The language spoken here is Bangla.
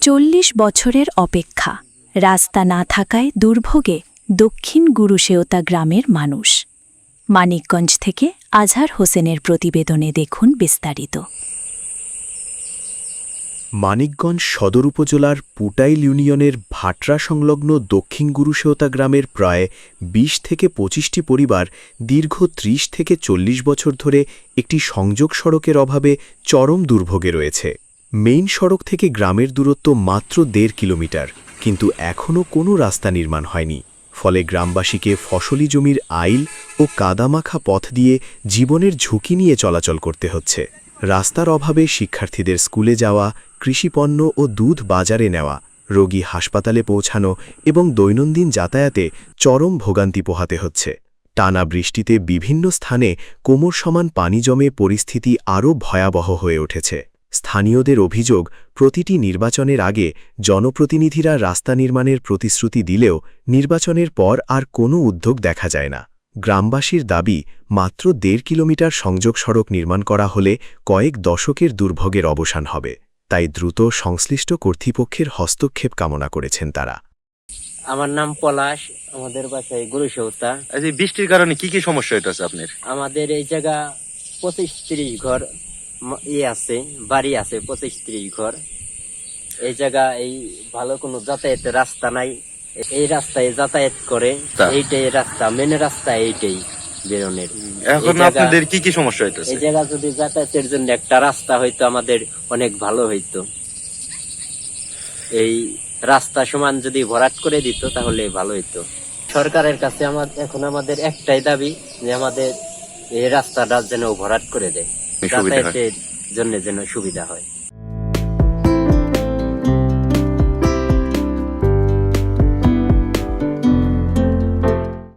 40 বছরের অপেক্ষা, রাস্তা না থাকায় দুর্ভোগে দক্ষিণ গুরুশেওতা গ্রামের মানুষ। মানিকগঞ্জ থেকে আজহার হোসেনের প্রতিবেদনে দেখুন বিস্তারিত। মানিকগঞ্জ সদর উপজেলার পুটাইল ইউনিয়নের ভাটরা সংলগ্ন দক্ষিণ গুরুশেওতা গ্রামের প্রায় ২০ থেকে ২৫টি পরিবার দীর্ঘ ৩০ থেকে ৪০ বছর ধরে একটি সংযোগ সড়কের অভাবে চরম দুর্ভোগে রয়েছে। মেইন সড়ক থেকে গ্রামের দূরত্ব মাত্র ১.৫ কিলোমিটার, কিন্তু এখনও কোনো রাস্তা নির্মাণ হয়নি। ফলে গ্রামবাসীকে ফসলি জমির আইল ও কাদামাখা পথ দিয়ে জীবনের ঝুঁকি নিয়ে চলাচল করতে হচ্ছে। রাস্তার অভাবে শিক্ষার্থীদের স্কুলে যাওয়া, কৃষিপণ্য ও দুধ বাজারে নেওয়া, রোগী হাসপাতালে পৌঁছানো এবং দৈনন্দিন যাতায়াতে চরম ভোগান্তি পোহাতে হচ্ছে। টানা বৃষ্টিতে বিভিন্ন স্থানে কোমর সমান পানি জমে পরিস্থিতি আরও ভয়াবহ হয়ে উঠেছে। স্থানীয়দের অভিযোগ, প্রতিটি নির্বাচনের আগে জনপ্রতিনিধিরা রাস্তা নির্মাণের প্রতিশ্রুতি দিলেও নির্বাচনের পর আর কোনো উদ্যোগ দেখা যায় না। গ্রামবাসীর দাবি, মাত্র ১.৫ কিলোমিটার সংযোগ সড়ক নির্মাণ করা হলে কয়েক দশকের দুর্ভোগের অবসান হবে। তাই দ্রুত সংশ্লিষ্ট কর্তৃপক্ষের হস্তক্ষেপ কামনা করেছেন তারা। আমার নাম পলাশ, আমাদের বাসায় গুরুশেওতা। এই বৃষ্টির কারণে কি কি সমস্যা হইতেছে আপনার? আমাদের এই জায়গা ২৫-৩০ ঘর আছে, বাড়ি আছে ২৫-৩০ ঘর। এই জায়গা এই ভালো কোনো যাতায়াতের রাস্তা নাই। এই রাস্তায় যাতায়াত করে, এইটাই রাস্তা, মেন রাস্তা এইটাই বেরোনের। এখন আপনাদের কি কি সমস্যা হইতেছে? এই জায়গা যদি যাতায়াতের জন্য একটা রাস্তা হইতো আমাদের অনেক ভালো হইতো। এই রাস্তা সমান যদি ভরাট করে দিত তাহলে ভালো হইতো। সরকারের কাছে এখন আমাদের একটাই দাবি যে আমাদের এই রাস্তাটা যেন ভরাট করে দেয়, যাতায়াতের জন্য যেন সুবিধা হয়।